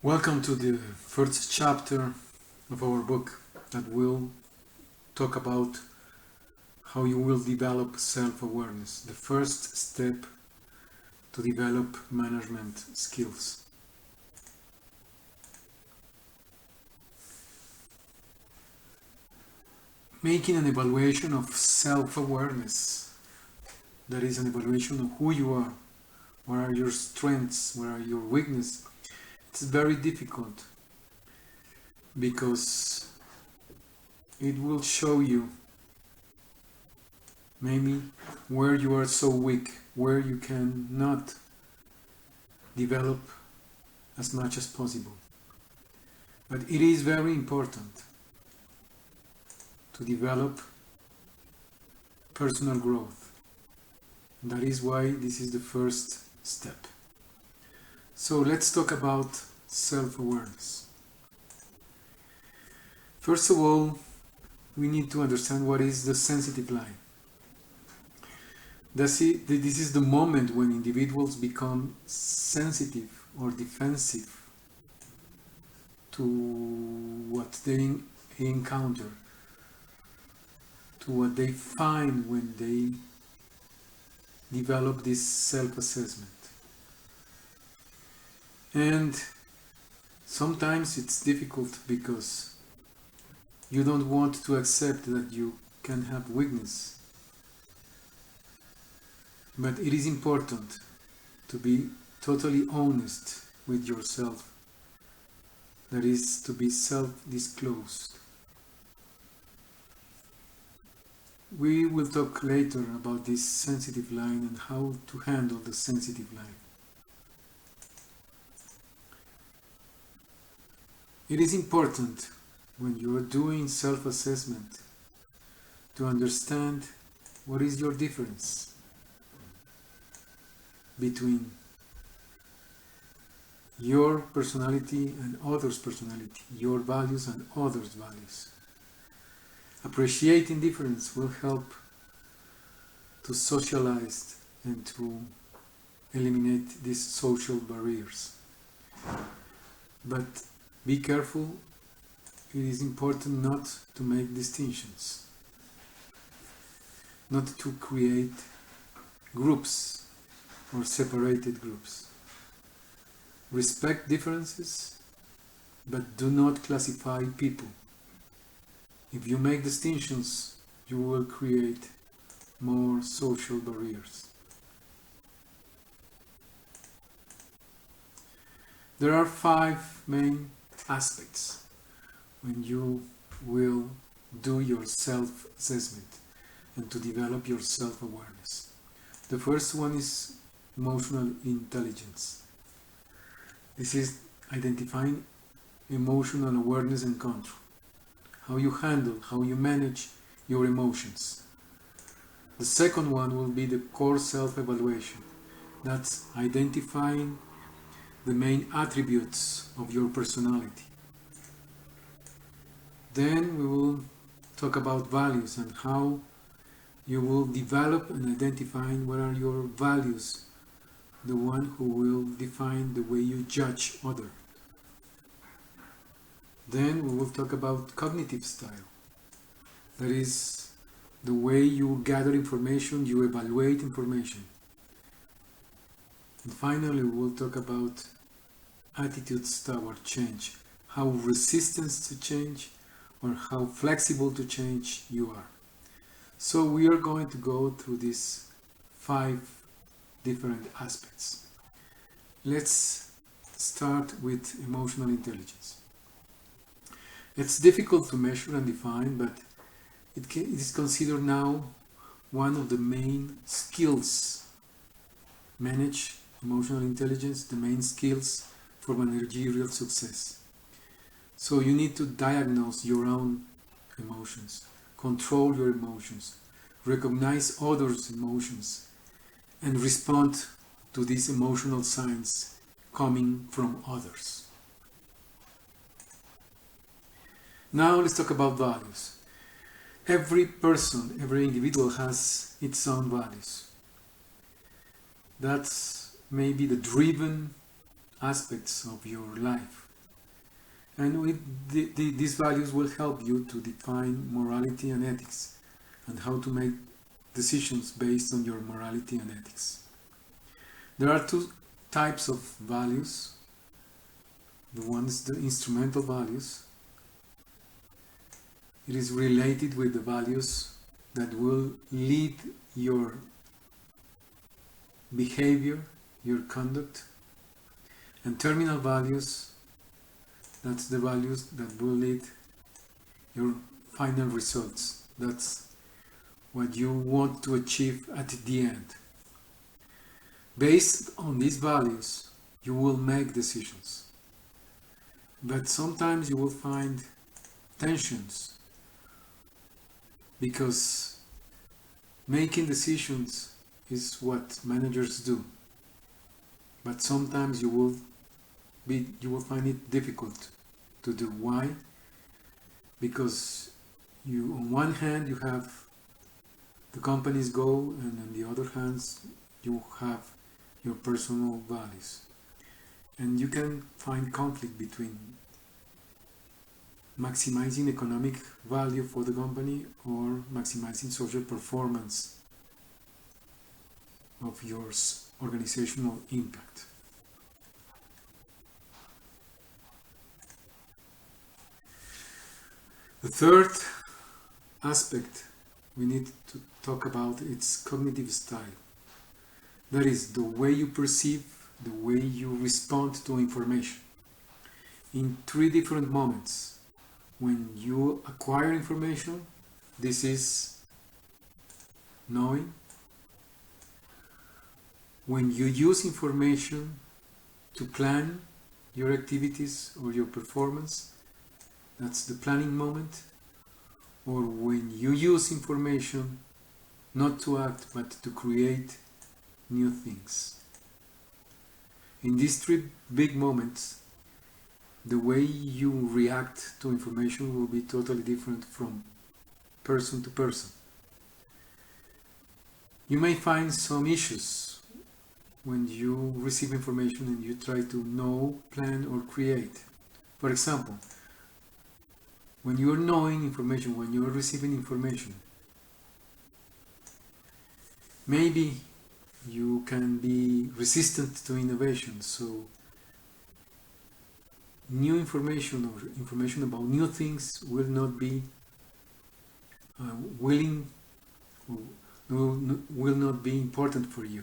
Welcome to the first chapter of our book that will talk about how you will develop self-awareness, the first step to develop management skills. Making an evaluation of self-awareness, that is an evaluation of who you are, what are your strengths, what are your weaknesses. It's very difficult because it will show you maybe where you are so weak, where you cannot develop as much as possible. But it is very important to develop personal growth. That is why this is the first step. So let's talk about self-awareness. First of all, we need to understand what is the sensitive line. This is the moment when individuals become sensitive or defensive to what they encounter, to what they find when they develop this self-assessment. And sometimes it's difficult because you don't want to accept that you can have weakness. But it is important to be totally honest with yourself. That is, to be self-disclosed. We will talk later about this sensitive line and how to handle the sensitive line. It is important when you are doing self-assessment to understand what is your difference between your personality and others' personality, your values and others' values. Appreciating difference will help to socialize and to eliminate these social barriers. But be careful, it is important not to make distinctions, not to create groups or separated groups. Respect differences, but do not classify people. If you make distinctions, you will create more social barriers. There are 5 main aspects when you will do your self-assessment and to develop your self-awareness. The first one is emotional intelligence. This is identifying emotional awareness and control. How you handle, how you manage your emotions. The second one will be the core self-evaluation. That's identifying the main attributes of your personality. Then we will talk about values and how you will develop and identify what are your values, the one who will define the way you judge others. Then we will talk about cognitive style. That is the way you gather information, you evaluate information. And finally, we will talk about attitudes toward change, how resistant to change or how flexible to change you are. So we are going to go through these 5 different aspects. Let's start with emotional intelligence. It's difficult to measure and define, but it is considered now one of the main skills. Manage emotional intelligence, the main skills for managerial success. So you need to diagnose your own emotions, control your emotions, recognize others' emotions, and respond to these emotional signs coming from others. Now let's talk about values. Every person, every individual has its own values. That's maybe the driven aspects of your life. And these values will help you to define morality and ethics and how to make decisions based on your morality and ethics. There are two types of values. The one is the instrumental values. It is related with the values that will lead your behavior, your conduct. And terminal values, that's the values that will lead your final results. That's what you want to achieve at the end. Based on these values, you will make decisions. But sometimes you will find tensions, because making decisions is what managers do. But sometimes you will find it difficult to do. Why? Because you, on one hand, you have the company's goal, and on the other hand, you have your personal values. And you can find conflict between maximizing economic value for the company or maximizing social performance of your organizational impact. The third aspect we need to talk about is cognitive style. That is the way you perceive, the way you respond to information. In three different moments. When you acquire information, this is knowing. When you use information to plan your activities or your performance, that's the planning moment. Or when you use information not to act but to create new things. In these three big moments, the way you react to information will be totally different from person to person. You may find some issues when you receive information and you try to know, plan, or create. For example, when you're knowing information, when you're receiving information, maybe you can be resistant to innovation, so new information or information about new things will not be willing or will not be important for you.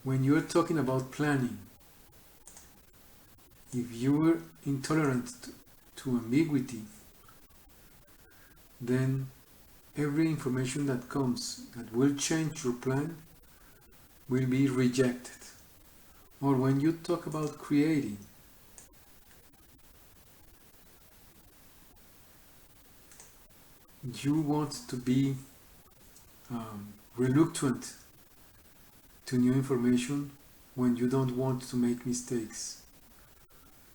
When you're talking about planning, if you're intolerant to ambiguity, then every information that comes that will change your plan will be rejected. Or when you talk about creating, you want to be reluctant to new information when you don't want to make mistakes.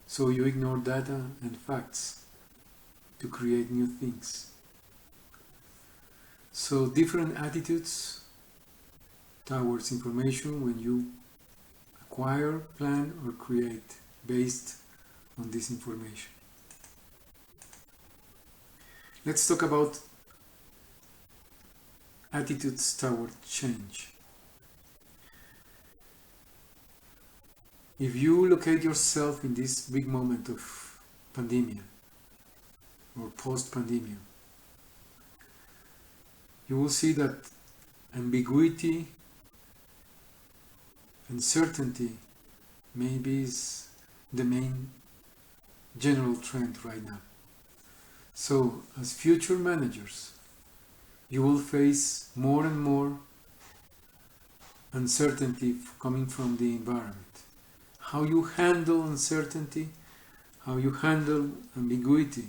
So you ignore data and facts to create new things. So different attitudes towards information when you acquire, plan, or create based on this information. Let's talk about attitudes toward change. If you locate yourself in this big moment of pandemia or post-pandemia, you will see that ambiguity, uncertainty maybe is the main general trend right now. So as future managers, you will face more and more uncertainty coming from the environment. How you handle uncertainty, how you handle ambiguity,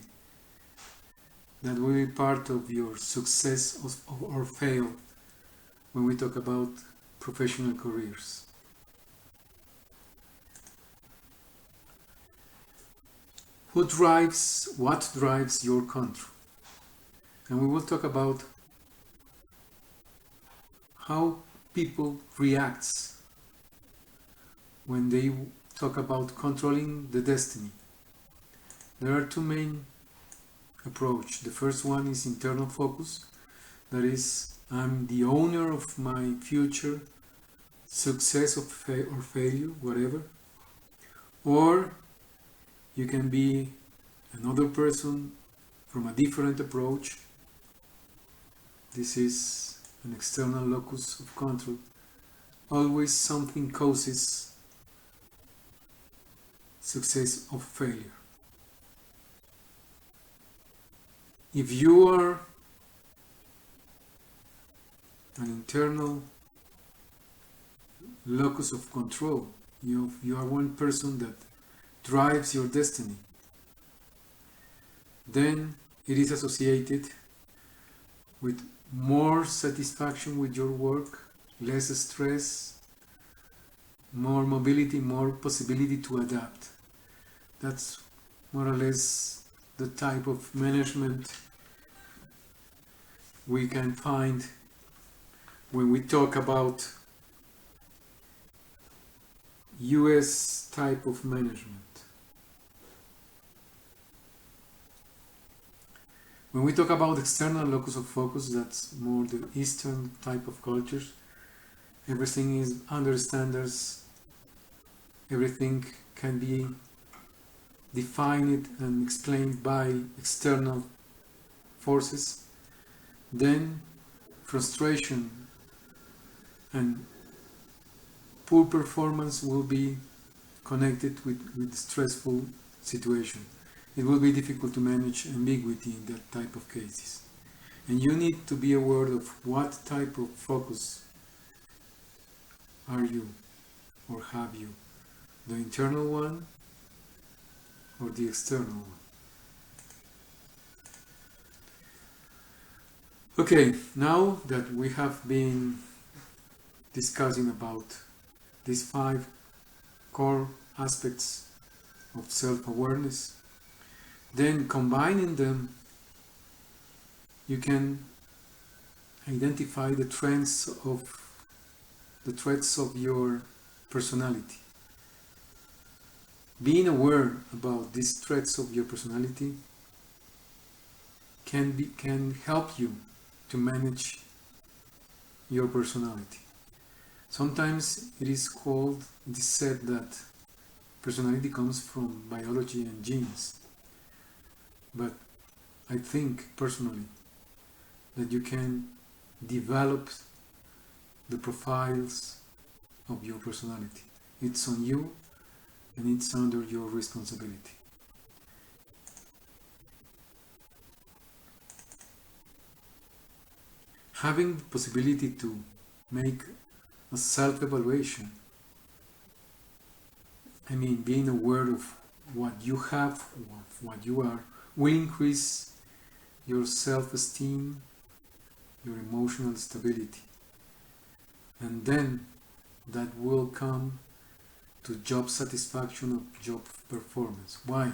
that will be part of your success or fail when we talk about professional careers. What drives your country? And we will talk about how people react when they talk about controlling the destiny. There are two main approaches. The first one is internal focus. That is, I'm the owner of my future success or failure, whatever. Or you can be another person from a different approach. This is an external locus of control. Always something causes success or failure. If you are an internal locus of control, you are one person that drives your destiny, then it is associated with more satisfaction with your work, less stress, more mobility, more possibility to adapt. That's more or less the type of management we can find when we talk about US type of management. When we talk about external locus of focus, that's more the Eastern type of cultures. Everything is under standards. Everything can be defined and explained by external forces. Then frustration and poor performance will be connected with stressful situation. It will be difficult to manage ambiguity in that type of cases. And you need to be aware of what type of focus are you or have you. The internal one or the external one. Okay, now that we have been discussing about these 5 core aspects of self-awareness, then combining them, you can identify the threats of your personality. Being aware about these threats of your personality can help you to manage your personality. Sometimes it is said that personality comes from biology and genes. But I think personally that you can develop the profiles of your personality. It's on you and it's under your responsibility. Having the possibility to make a self-evaluation, I mean being aware of what you have, of what you are, will increase your self-esteem, your emotional stability, and then that will come to job satisfaction of job performance. Why?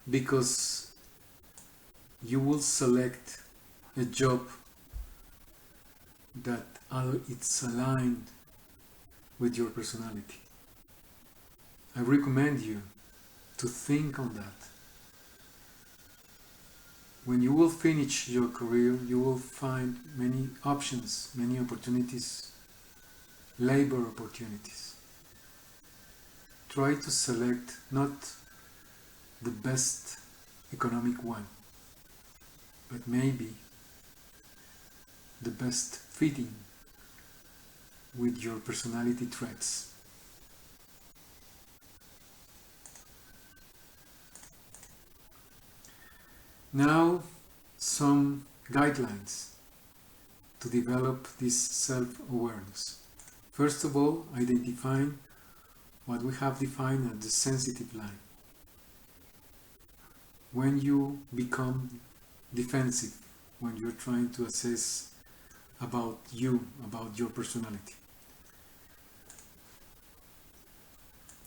Because you will select a job that it's aligned with your personality. I recommend you to think on that. When you will finish your career, you will find many options, many opportunities, labor opportunities. Try to select not the best economic one, but maybe the best fitting with your personality traits. Now, some guidelines to develop this self-awareness. First of all, identifying what we have defined as the sensitive line. When you become defensive, when you're trying to assess about you, about your personality.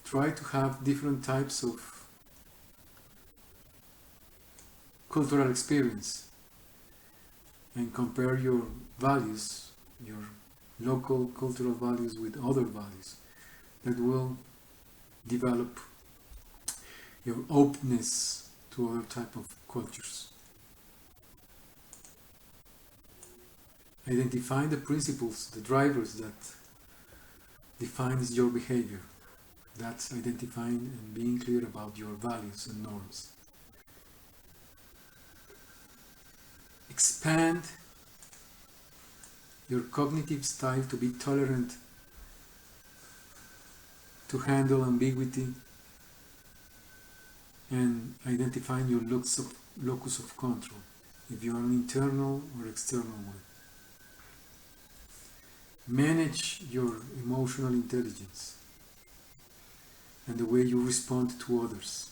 Try to have different types of cultural experience and compare your values, your local cultural values with other values. That will develop your openness to other type of cultures. Identifying the principles, the drivers that defines your behavior. That's identifying and being clear about your values and norms. Expand your cognitive style to be tolerant, to handle ambiguity, and identifying your locus of control, if you are an internal or external one. Manage your emotional intelligence and the way you respond to others.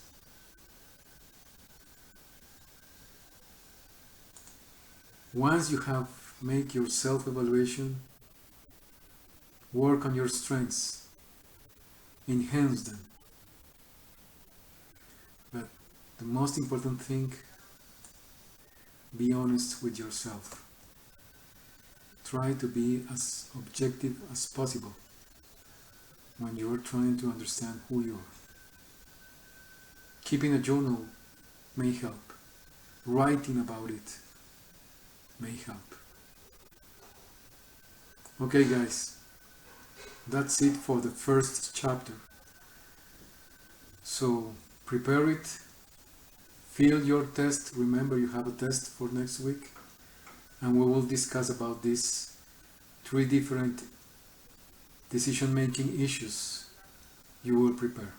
Once you have made your self-evaluation, work on your strengths, enhance them. But the most important thing, be honest with yourself. Try to be as objective as possible when you are trying to understand who you are. Keeping a journal may help. Writing about it may help. Okay guys, that's it for the first chapter. So prepare it, fill your test. Remember, you have a test for next week, and we will discuss about these 3 different decision-making issues you will prepare.